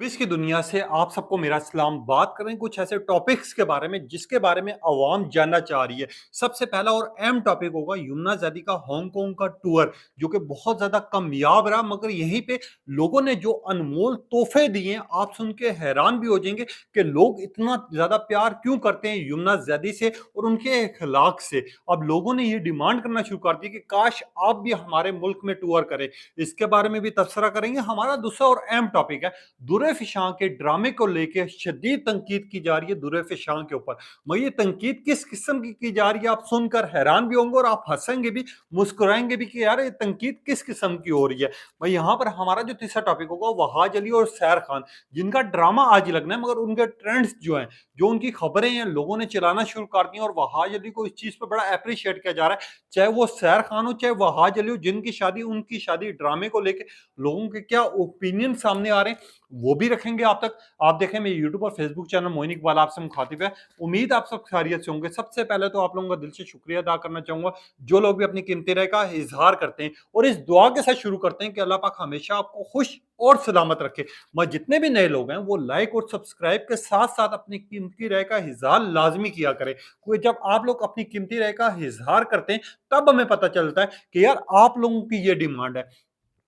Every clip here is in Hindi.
क्विज़ की दुनिया से आप सबको मेरा सलाम। बात करें कुछ ऐसे टॉपिक्स के बारे में जिसके बारे में अवाम जानना चाह रही है। सबसे पहला और अहम टॉपिक होगा यमुना ज़ैदी का हांगकांग का टूर, जो कि बहुत ज़्यादा कामयाब रहा। मगर यहीं पे लोगों ने जो अनमोल तोहफे दिए हैं, आप सुन के हैरान भी हो जाएंगे कि लोग इतना ज़्यादा प्यार क्यों करते हैं यमुना ज़ैदी से और उनके अखलाक से। अब लोगों ने ये डिमांड करना शुरू कर दी कि काश आप भी हमारे मुल्क में टूर करें। इसके बारे में भी तबसरा करेंगे। हमारा दूसरा और अहम टॉपिक है दुर्र-ए-फिशां के ड्रामे को लेके शदीद तनकीद की जा रही है दुर्र-ए-फिशां के ऊपर। मगर ये तनकीद किस किस्म की जा रही है, आप सुनकर हैरान भी होंगे और आप हँसेंगे भी, मुस्कुराएँगे भी कि यार ये तनकीद किस किस्म की हो रही है। भाई यहाँ पर हमारा जो तीसरा टॉपिक होगा वहाज अली और सैर खान, जिनका ड्रामा आज लगना है मगर उनके ट्रेंड्स जो हैं, जो उनकी खबरें हैं, लोगों ने चलाना शुरू कर दी हैं और वहाज अली को इस चीज़ पे बड़ा एप्रिशिएट किया जा रहा है। चाहे वो सैर खान हो, चाहे वहाज अली हो, जिनकी शादी उनकी शादी ड्रामे को लेके लोगों के क्या ओपिनियन सामने आ रहे हैं, वो भी रखेंगे आप तक। आप देखें मेरे यूट्यूब और फेसबुक चैनल मोइन इकबाल आपसे मुखातिब है। उम्मीद आप सब खैरियत से होंगे। सबसे पहले तो आप लोगों का दिल से शुक्रिया अदा करना चाहूंगा जो लोग भी अपनी कीमती राय का इजहार करते हैं, और इस दुआ के साथ शुरू करते हैं कि अल्लाह पाक हमेशा आपको खुश और सलामत रखे। मगर जितने भी नए लोग हैं वो लाइक और सब्सक्राइब के साथ साथ अपनी कीमती राय का इजहार लाजमी किया करें, क्योंकि जब आप लोग अपनी कीमती राय का इजहार करते हैं तब हमें पता चलता है कि यार आप लोगों की ये डिमांड है।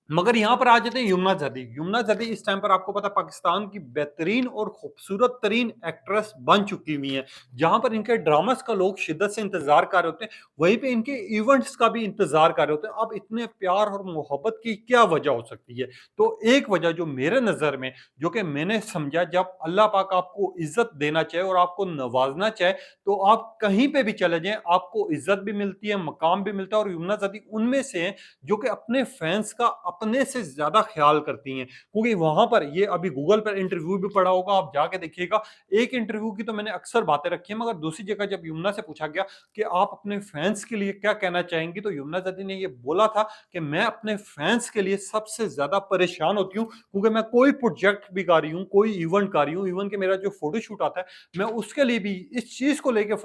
मगर यहाँ पर आ जाते हैं यमुना ज़ैदी। यमुना ज़ैदी इस टाइम पर आपको पता है पाकिस्तान की बेहतरीन और खूबसूरत तरीन एक्ट्रेस बन चुकी हुई हैं। जहाँ पर इनके ड्रामास का लोग शिद्दत से इंतज़ार कर रहे होते हैं, वहीं पे इनके इवेंट्स का भी इंतज़ार कर रहे होते हैं। अब इतने प्यार और मोहब्बत की क्या वजह हो सकती है? तो एक वजह जो मेरे नज़र में, जो कि मैंने समझा, जब अल्लाह पाक आपको इज़्ज़त देना चाहे और आपको नवाज़ना चाहे, तो आप कहीं पे भी चले जाएँ, आपको इज़्ज़त भी मिलती है, मकाम भी मिलता है। और यमुना ज़ैदी उनमें से हैं जो कि अपने फैंस का अपने से ज़्यादा ख़्याल करती हैं। क्योंकि वहाँ पर ये अभी गूगल पर इंटरव्यू भी पड़ा होगा, आप जाके देखिएगा। एक इंटरव्यू की तो मैंने अक्सर बातें रखी हैं, मगर दूसरी जगह जब यमुना से पूछा गया कि आप अपने फैंस के लिए क्या कहना चाहेंगी, तो यमुना ज़ैदी ने ये बोला था कि मैं अपने फैंस के लिए सबसे ज़्यादा परेशान होती हूँ, क्योंकि मैं कोई प्रोजेक्ट भी कर रही हूँ, कोई इवेंट कर रही हूँ, इवन कि मेरा जो फ़ोटोशूट आता है, मैं उसके लिए भी इस चीज़ को लेके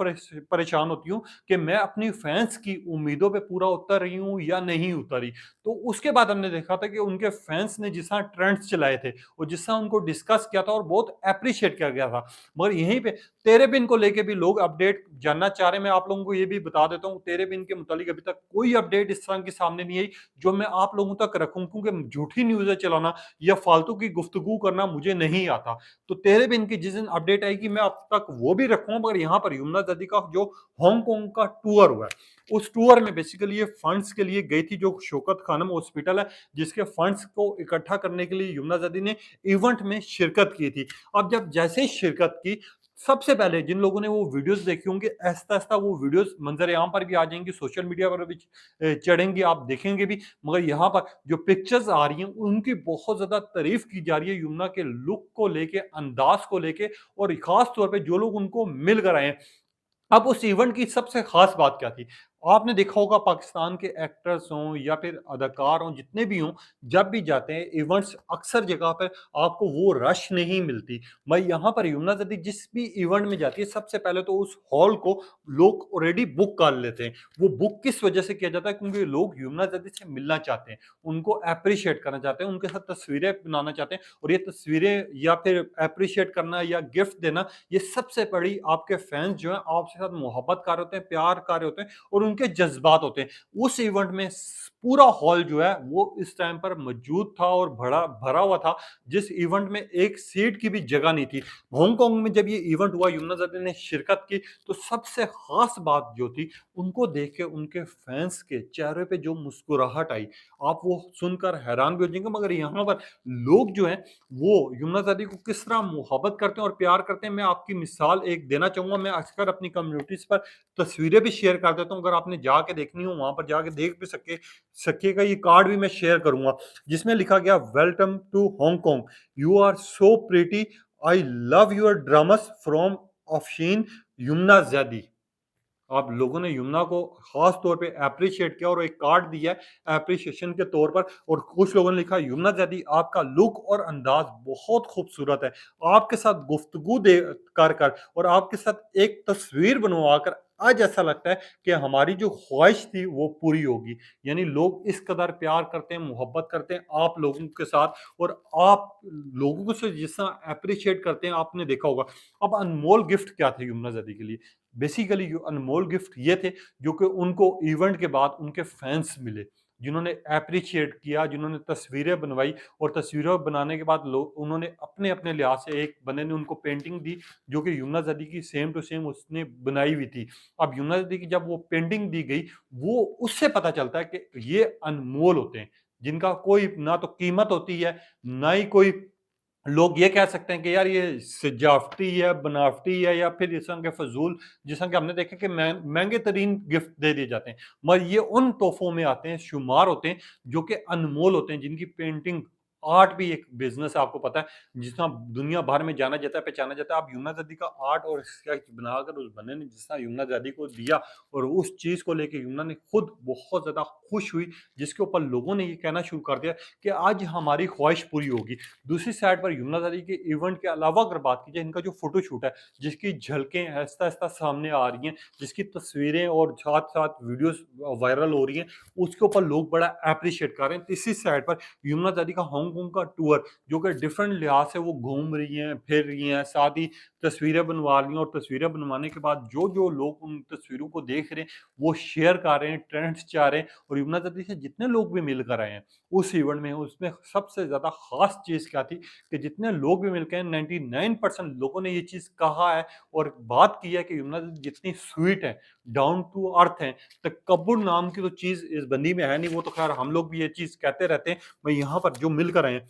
परेशान होती हूँ कि मैं अपनी फैंस की उम्मीदों पे पूरा उतर रही हूँ या नहीं उतर रही। तो उसके बाद हमने देखा था कि उनके फैंस ने जिस तरह ट्रेंड्स चलाए थे और जिस तरह उनको डिस्कस किया था और बहुत एप्रिशिएट किया गया था। मगर यहीं पे तेरे बिन को लेके भी लोग अपडेट जानना चाह रहे हैं। मैं आप लोगों को ये भी बता देता हूँ, तेरे बिन के मुतालिक अभी तक कोई अपडेट इस तरह की सामने नहीं आई जो मैं आप लोगों तक रखूँ, क्योंकि झूठी न्यूज़ें चलाना या फालतू की गुफ्तगू करना मुझे नहीं आता। तो तेरे बिन की जिस दिन अपडेट आएगी मैं आप तक वो भी रखूँगा। मगर यहाँ पर यमुना ज़ैदी का जो हांगकांग का टूर हुआ है, उस टूर में बेसिकली ये फंड्स के लिए गई थी, जो शौकत खानम हॉस्पिटल है जिसके फंड्स को इकट्ठा करने के लिए यमुना ज़ैदी ने इवेंट में शिरकत की थी। अब जब जैसे ही शिरकत की, सबसे पहले जिन लोगों ने वो वीडियोस देखी होंगी, आहिस्ता-आहिस्ता वो वीडियोस मंज़र-ए-आम पर भी आ जाएँगी, सोशल मीडिया पर भी चढ़ेंगी, आप देखेंगे भी। मगर यहाँ पर जो पिक्चर्स आ रही हैं, उनकी बहुत ज़्यादा तारीफ़ की जा रही है यमुना के लुक को लेके, अंदाज़ को लेके, और ख़ास तौर पे जो लोग उनको मिल कर आए हैं। अब उस इवेंट की सबसे खास बात क्या थी? आपने देखा होगा पाकिस्तान के एक्टर्स हों या फिर अदाकार हों, जितने भी हों, जब भी जाते हैं इवेंट्स, अक्सर जगह पर आपको वो रश नहीं मिलती। भाई यहाँ पर यमुना ज़ैदी जिस भी इवेंट में जाती है, सबसे पहले तो उस हॉल को लोग ऑलरेडी बुक कर लेते हैं। वो बुक किस वजह से किया जाता है? क्योंकि लोग यमुना ज़ैदी से मिलना चाहते हैं, उनको एप्रिशिएट करना चाहते हैं, उनके साथ तस्वीरें बनाना चाहते हैं। और ये तस्वीरें या फिर एप्रिशिएट करना या गिफ्ट देना, ये सबसे बड़ी आपके फैंस जो हैं आपके साथ मोहब्बत कर रहे होते हैं, प्यार कर रहे होते हैं और उनके जज्बात होते हैं। उस इवेंट में पूरा हॉल जो है वो इस टाइम पर मौजूद था और भरा भरा हुआ था, जिस इवेंट में एक सीट की भी जगह नहीं थी। हांगकांग में जब ये इवेंट हुआ, यमुना ज़ैदी ने शिरकत की, तो सबसे खास बात जो थी, उनको देख के उनके फैंस के चेहरे पे जो मुस्कुराहट आई, आप वो सुनकर हैरान भी हो जाएंगे। मगर यहाँ पर लोग जो हैं वो यमुना ज़ैदी को किस तरह मोहब्बत करते हैं और प्यार करते हैं, मैं आपकी मिसाल एक देना चाहूँगा। मैं अक्सर अपनी कम्युनिटीज़ पर तस्वीरें भी शेयर कर देता हूँ, अगर आपने जाके देखनी हो वहाँ पर जाके देख भी सकिएगा। ये कार्ड भी मैं शेयर करूँगा जिसमें लिखा गया, welcome to Hong Kong, you are so pretty, I love your dramas from Afsheen Yamuna Zaidi. अब लोगों ने यमुना को खास तौर पे एप्रिशिएट किया और एक कार्ड दिया है एप्रिशिएशन के तौर पर। और कुछ लोगों ने लिखा, यमुना ज़ैदी आपका लुक और अंदाज बहुत खूबसूरत है, आपके साथ गुफ्तगू दे कर कर और आपके साथ एक तस्वीर बनवा कर आज ऐसा लगता है कि हमारी जो ख्वाहिश थी वो पूरी होगी। यानी लोग इस कदर प्यार करते हैं, मोहब्बत करते हैं आप लोगों के साथ और आप लोगों को से जिस तरह एप्रिशिएट करते हैं आपने देखा होगा। अब अनमोल गिफ्ट क्या थे यमुना ज़ैदी के लिए? बेसिकली जो अनमोल गिफ्ट ये थे जो कि उनको इवेंट के बाद उनके फैन्स मिले, जिन्होंने एप्रिशिएट किया, जिन्होंने तस्वीरें बनवाई और तस्वीरें बनाने के बाद लोग उन्होंने अपने-अपने लिहाज से एक बंदे ने उनको पेंटिंग दी जो कि यमुना ज़ैदी की सेम टू सेम उसने बनाई हुई थी। अब यमुना ज़ैदी की जब वो पेंटिंग दी गई, वो उससे पता चलता है कि ये अनमोल होते हैं, जिनका कोई ना तो कीमत होती है, ना ही कोई लोग ये कह सकते हैं कि यार ये सजावटी है, बनावटी है या फिर इस तरह के फ़ज़ूल जिस तरह के हमने देखा कि महँगे तरीन गिफ्ट दे दिए जाते हैं। मगर ये उन तोहफ़ों में आते हैं, शुमार होते हैं, जो कि अनमोल होते हैं, जिनकी पेंटिंग आर्ट भी एक बिज़नेस है आपको पता है, जिस तरह दुनिया भर में जाना जाता है, पहचाना जाता है। आप यमुना ज़ैदी का आर्ट और स्केच बनाकर उस बंदे ने जिस तरह यमुना ज़ैदी को दिया और उस चीज़ को लेके यमुना ने खुद बहुत ज़्यादा खुश हुई, जिसके ऊपर लोगों ने ये कहना शुरू कर दिया कि आज हमारी ख्वाहिश पूरी होगी। दूसरी साइड पर यमुना ज़ैदी के इवेंट के अलावा अगर बात की जाए इनका जो फ़ोटोशूट है, जिसकी झलकें आहिस्ता-आहिस्ता सामने आ रही हैं, जिसकी तस्वीरें और साथ-साथ वीडियोज़ वायरल हो रही हैं, उसके ऊपर लोग बड़ा एप्रिशिएट कर रहे हैं। तीसरी साइड पर यमुना ज़ैदी का हांगकांग का टूर जो कि डिफरेंट लिहाज से वो घूम रही हैं, फिर रही हैं, साथ ही तस्वीरें बनवा रही हैं और तस्वीरें बनवाने के बाद जो-जो लोग उन तस्वीरों को देख रहे हैं, वो शेयर कर रहे हैं, ट्रेंड्स चाह रहे हैं और यमुना ज़ैदी से जितने लोग भी मिलकर आए हैं, उस इवेंट में उसमें सबसे ज़्यादा ख़ास चीज़ क्या थी कि जितने लोग भी मिलके हैं 99% लोगों ने ये चीज़ कहा है और बात की है कि यमुना जितनी स्वीट है, डाउन टू अर्थ है, तकब्बुर नाम की तो चीज़ इस बंदी में है नहीं, वो तो ख़ैर हम लोग भी ये चीज़ कहते रहते हैं। मैं यहाँ पर जो मिलकर आए हैं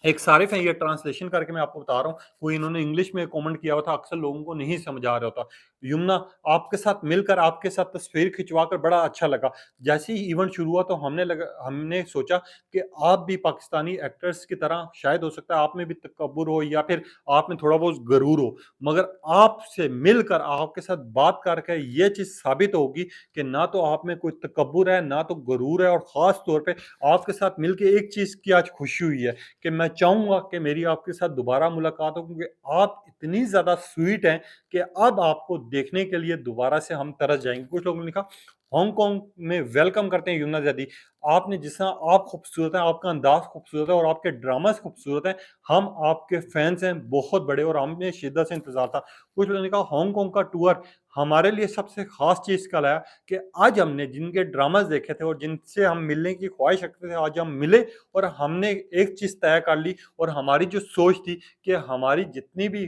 एक सारिफ है ये ट्रांसलेशन करके मैं आपको बता रहा हूँ, कोई इन्होंने इंग्लिश में कमेंट किया हुआ था, अक्सर लोगों को नहीं समझ आ रहा होता। यमुना आपके साथ मिलकर, आपके साथ तस्वीर खिंचवाकर बड़ा अच्छा लगा। जैसे ही इवेंट शुरू हुआ तो हमने सोचा कि आप भी पाकिस्तानी एक्टर्स की तरह शायद हो सकता है आप में भी तकब्बुर हो या फिर आप में थोड़ा बहुत गरूर हो। मगर आपसे मिलकर, आपके साथ बात करके ये चीज़ साबित होगी कि ना तो आप में कोई तकब्बुर है, ना तो गरूर है और ख़ास तौर पे आपके साथ मिलके एक चीज़ की आज खुशी हुई है कि मैं चाहूँगा कि मेरी आपके साथ दोबारा मुलाकात हो क्योंकि आप इतनी ज़्यादा स्वीट हैं कि अब आपको देखने के लिए दोबारा से हम तरस जाएँगे। कुछ लोगों ने लिखा हांगकांग में वेलकम करते हैं यमुना ज़ैदी। आपने जिस तरह आप खूबसूरत हैं, आपका अंदाज़ खूबसूरत है और आपके ड्रामास खूबसूरत हैं। हम आपके फैन्स हैं बहुत बड़े और हमें शिद्दत से इंतज़ार था। कुछ लोगों ने कहा हांगकांग का टूर हमारे लिए सबसे ख़ास चीज़ कल है कि आज हमने जिनके ड्रामास देखे थे और जिनसे हम मिलने की ख्वाहिश रखते थे, आज हम मिले और हमने एक चीज़ तय कर ली और हमारी जो सोच थी कि हमारी जितनी भी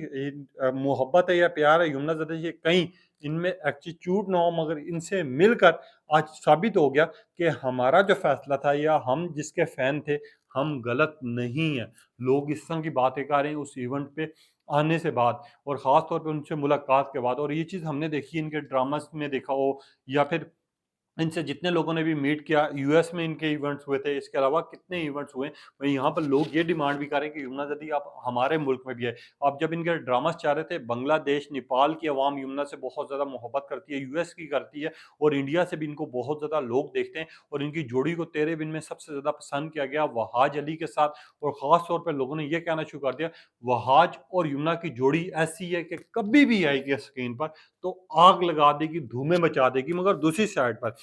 मोहब्बत है या प्यार है यमुना ज़ैदी से कहीं इनमें एटीट्यूड ना हो मगर इनसे मिलकर आज साबित हो गया कि हमारा जो फैसला था या हम जिसके फ़ैन थे, हम गलत नहीं हैं। लोग इस तरह की बातें कर रहे हैं उस इवेंट पे आने से बाद और ख़ास तौर पे उनसे मुलाकात के बाद और ये चीज़ हमने देखी इनके ड्रामास में देखा हो या फिर इनसे जितने लोगों ने भी मीट किया, यूएस में इनके इवेंट्स हुए थे, इसके अलावा कितने इवेंट्स हुए। वहीं यहाँ पर लोग ये डिमांड भी कर रहे हैं कि यमुना ज़ैदी आप हमारे मुल्क में भी आए। अब जब इनके ड्रामास चाह रहे थे, बांग्लादेश, नेपाल की अवाम यमुना से बहुत ज़्यादा मोहब्बत करती है, यूएस की करती है और इंडिया से भी इनको बहुत ज़्यादा लोग देखते हैं और इनकी जोड़ी को तेरे बिन में सबसे ज़्यादा पसंद किया गया वहाज अली के साथ और ख़ास तौर पे लोगों ने ये कहना शुरू कर दिया, वहाज और यमुना की जोड़ी ऐसी है कि कभी भी आएगी स्क्रीन पर तो आग लगा देगी, धूमें मचा देगी। मगर दूसरी साइड पर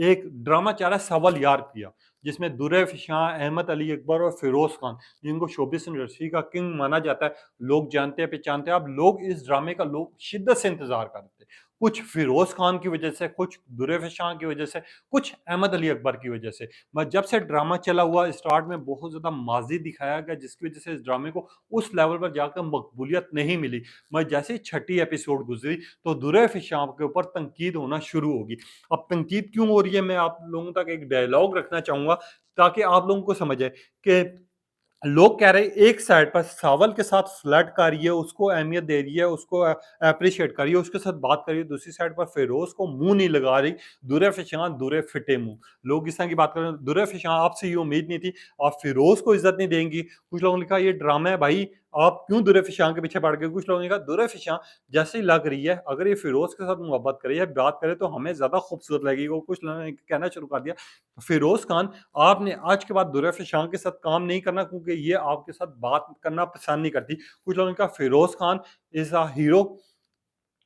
एक ड्रामा चल रहा है सवाल यार किया जिसमें दुरैफ शाह, अहमद अली अकबर और फिरोज खान जिनको शोबिस इंडस्ट्री का किंग माना जाता है लोग जानते हैं पहचानते हैं अब लोग इस ड्रामे का लोग शिद्दत से इंतजार कर रहे थे कुछ फिरोज खान की वजह से कुछ दुरैफ शाह की वजह से कुछ अहमद अली अकबर की वजह से मैं जब से ड्रामा चला हुआ स्टार्ट में बहुत ज्यादा माजी दिखाया गया जिसकी वजह से इस ड्रामे को उस लेवल पर जाकर मकबूलियत नहीं मिली मैं जैसे ही छठी एपिसोड गुजरी तो दुरैफ शाह के ऊपर तनकीद होना शुरू होगी अब तनकीद क्यों हो रही है मैं आप लोगों तक एक डायलॉग रखना चाहूँगा ताकि आप लोगों को समझ आए कि लोग कह रहे हैं एक साइड पर सावल के साथ फ्लर्ट कर रही है, उसको अहमियत दे रही है, उसको एप्रिशिएट कर रही है, उसके साथ बात कर रही है, दूसरी साइड पर फिरोज़ को मुँह नहीं लगा रही, दुर्रे फिशां दुर्रे फिटे मुँह। लोग इस तरह की बात कर रहे हैं, दुर्रे फिशां आपसे ये उम्मीद नहीं थी, आप फिरोज़ को इज़्ज़त नहीं देंगी। कुछ लोगों ने कहा ये ड्रामा है भाई, आप क्यों दुर्रे फिशां के पीछे पड़ गए? कुछ लोगों ने कहा दुर्रे फिशां जैसे ही लग रही है, अगर ये फिरोज़ के साथ मोहब्बत करे या बात करे तो हमें ज़्यादा खूबसूरत लगेगी। और कुछ लोगों ने कहना शुरू कर दिया, फिरोज़ खान आपने आज के बाद दुरैफ़ शाह के साथ काम नहीं करना क्योंकि ये आपके साथ बात करना पसंद नहीं करती। कुछ लोगों ने कहा Firoz Khan is a hero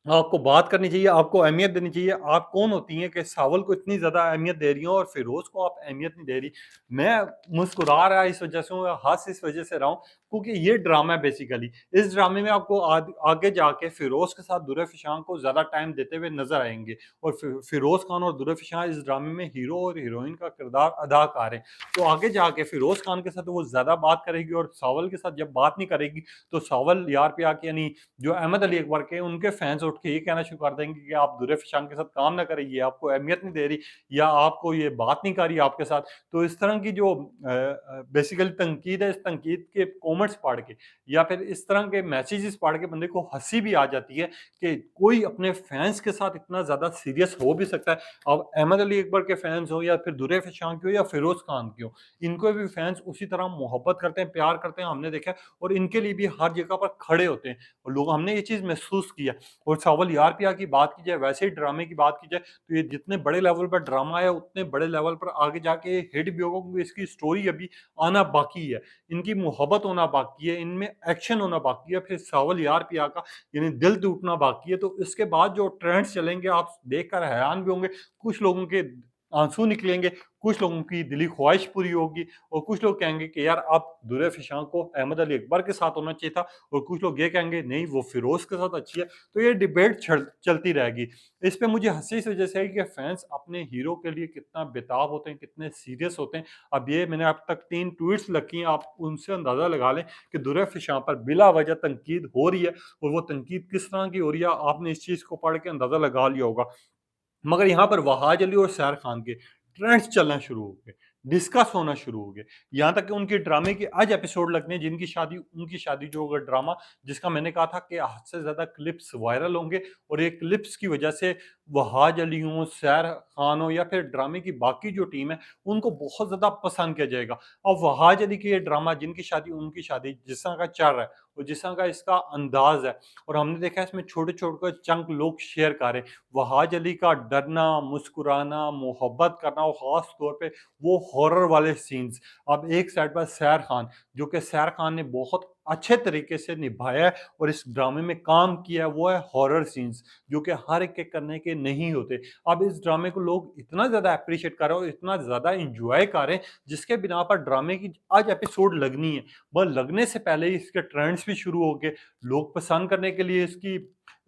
आपको बात करनी चाहिए, आपको अहमियत देनी चाहिए। आप कौन होती हैं कि सावल को इतनी ज़्यादा अहमियत दे रही हो और फ़िरोज़ को आप अहमियत नहीं दे रही। मैं मुस्कुरा रहा इस वज़ह से हूँ या हँस इस वज़ह से रहा हूँ क्योंकि ये ड्रामा है बेसिकली। इस ड्रामे में आपको आगे जाके फ़िरोज़ के साथ दुर्र-ए-फ़िशान को ज़्यादा टाइम देते हुए नज़र आएँगे और फ़िरोज़ खान और दुर्र-ए-फ़िशान इस ड्रामे में हीरो और हीरोइन का किरदार अदा कर रहे हैं। तो आगे जाके फ़िरोज़ खान के साथ वो ज़्यादा बात करेगी और सावल के साथ जब बात नहीं करेगी, तो सावल यार पे आके यानी जो अहमद अली अकबर के उनके फैन्स उठ के ये कहना शुरू कर देंगे कि आप दुर्र-ए-फ़िशान के साथ काम ना करें, ये आपको अहमियत नहीं दे रही या आपको ये बात नहीं कर रही आपके साथ। तो इस तरह की जो बेसिकली तनकीद है, इस तनकीद के कमेंट्स पढ़ के या फिर इस तरह के मैसेजेस पढ़ के बंदे को हँसी भी आ जाती है कि कोई अपने फैन्स के साथ इतना ज़्यादा सीरियस हो भी सकता है। अब अहमद अली अकबर के फैन्स हो या फिर दुर्र-ए-फ़िशान के हो या फ़िरोज़ खान के हो, इनको भी फैन्स उसी तरह मोहब्बत करते हैं, प्यार करते हैं, हमने देखा है और इनके लिए भी हर जगह पर खड़े होते हैं। और लोग हमने ये चीज़ महसूस किया और सावल यार पिया की बात की जाए, वैसे ही ड्रामे की बात की जाए, तो ये जितने बड़े लेवल पर ड्रामा है, उतने बड़े लेवल पर आगे जाके ये हिट भी होगा क्योंकि इसकी स्टोरी अभी आना बाकी है। इनकी मोहब्बत होना बाकी है, इनमें एक्शन होना बाकी है, फिर सावल यार पिया का यानी दिल टूटना बाकी है। तो इसके बाद जो ट्रेंड्स चलेंगे, आप देखकर हैरान भी होंगे। कुछ लोगों के आँसू निकलेंगे, कुछ लोगों की दिली ख्वाहिश पूरी होगी और कुछ लोग कहेंगे कि यार अब दुर्र-ए-फ़िशान को अहमद अली अकबर के साथ होना चाहिए था और कुछ लोग ये कहेंगे नहीं वो फ़िरोज़ के साथ अच्छी है। तो ये डिबेट चलती रहेगी। इस पे मुझे हँसी इस वज़ह से आई कि फैन्स अपने हीरो के लिए कितना बेताब होते हैं, कितने सीरियस होते हैं। अब ये मैंने अब तक 3 ट्वीट्स लिखी हैं, आप उनसे अंदाज़ा लगा लें कि दुर्र-ए-फ़िशान पर बिला वजह तनकीद हो रही है और वो तनकीद किस तरह की हो रही है, आपने इस चीज़ को पढ़ के अंदाज़ा लगा लिया होगा। मगर यहाँ पर वहाज अली और सैर खान के ट्रेंड्स चलना शुरू हो गए, डिस्कस होना शुरू हो गए। यहाँ तक कि उनके ड्रामे के आज एपिसोड लगने हैं जिनकी शादी उनकी शादी जो होगा ड्रामा जिसका मैंने कहा था कि हद से ज़्यादा क्लिप्स वायरल होंगे और ये क्लिप्स की वजह से वहाज अली हों, सैर खान हो या फिर ड्रामे की बाकी जो टीम है, उनको बहुत ज़्यादा पसंद किया जाएगा। अब वहाज अली की ये ड्रामा जिनकी शादी उनकी शादी जिस तरह का चल रहा है और जिस तरह का इसका अंदाज़ है और हमने देखा है इसमें छोटे-छोटे चंक लोग शेयर कर रहे हैं। वहाज अली का डरना, मुस्कुराना, मोहब्बत करना और ख़ास तौर पे वो हॉरर वाले सीन्स। अब एक साइड पर सैर खान, जो कि सैर खान ने बहुत अच्छे तरीके से निभाया है और इस ड्रामे में काम किया है, वो है हॉरर सीन्स, जो कि हर एक के करने के नहीं होते। अब इस ड्रामे को लोग इतना ज़्यादा एप्रिशिएट कर रहे हैं और इतना ज़्यादा एन्जॉय कर रहे हैं, जिसके बिना पर ड्रामे की आज एपिसोड लगनी है। वह लगने से पहले ही इसके ट्रेंड्स भी शुरू हो गए। लोग पसंद करने के लिए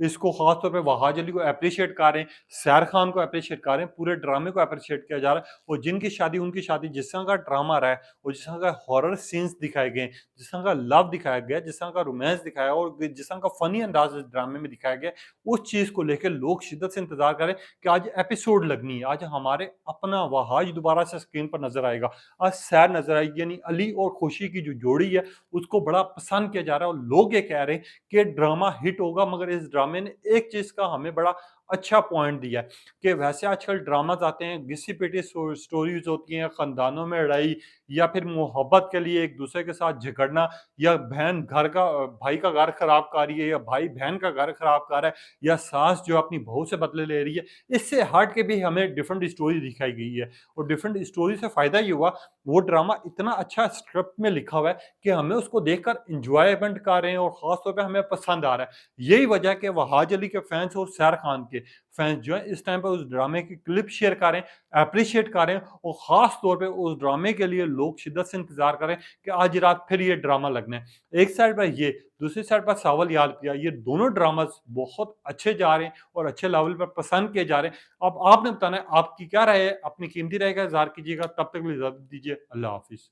इसको ख़ास तौर पे वहाज अली को एप्रिशिएट कर रहे हैं, सैर खान को एप्रिशिएट कर रहे हैं, पूरे ड्रामे को एप्रिशिएट किया जा रहा है और जिनकी शादी उनकी शादी जिस तरह का ड्रामा रहा है और जिस तरह का हॉरर सीन्स दिखाए गए हैं, जिस तरह का लव दिखाया गया है, जिस तरह का रोमांस दिखाया और जिस तरह का फ़नी अंदाज़ इस ड्रामे में दिखाया गया है, उस चीज़ को लेके लोग शिद्दत से इंतज़ार कर रहे हैं कि आज एपिसोड लगनी है, आज हमारे अपना वहाज दोबारा से स्क्रीन पर नज़र आएगा। आज सैर नज़र आएगी यानी अली और खुशी की जो जोड़ी है, उसको बड़ा पसंद किया जा रहा है और लोग ये कह रहे हैं कि ड्रामा हिट होगा मगर इस ड्रामे ने एक चीज़ का हमें बड़ा अच्छा पॉइंट दिया है कि वैसे आजकल ड्रामाज़ आते हैं, घिसी-पिटी स्टोरीज़ होती हैं, ख़ानदानों में लड़ाई या फिर मोहब्बत के लिए एक-दूसरे के साथ झगड़ना या बहन भाई का घर ख़राब कर रही है या भाई बहन का घर ख़राब कर रहा है या सास जो अपनी बहू से बदले ले रही है। इससे हट के भी हमें डिफरेंट स्टोरी दिखाई गई है और डिफरेंट स्टोरी से फ़ायदा ये हुआ, वो ड्रामा इतना अच्छा स्क्रिप्ट में लिखा हुआ है कि हमें उसको देखकर एन्जॉयमेंट कर रहे हैं और ख़ास तौर पे हमें पसंद आ रहा है। यही वजह है कि वहाज अली के फैन्स और सैर खान के फैन्स जो है इस टाइम पे उस ड्रामे की क्लिप शेयर कर रहे हैं, एप्रिशिएट कर रहे हैं और ख़ास तौर पे उस ड्रामे के लिए लोग शिद्दत से इंतज़ार कर रहे हैं कि आज रात फिर ये ड्रामा लगना है। एक साइड पर ये, दूसरी साइड पर सावल यार पिया, ये दोनों ड्रामास बहुत अच्छे जा रहे हैं और अच्छे लेवल पर पसंद किए जा रहे हैं। अब आपने बताना है आपकी क्या राय है? अपनी कीमती राय का इज़हार कीजिएगा। तब तक के लिए इजाज़त दीजिए। अल्लाह हाफ़िज़।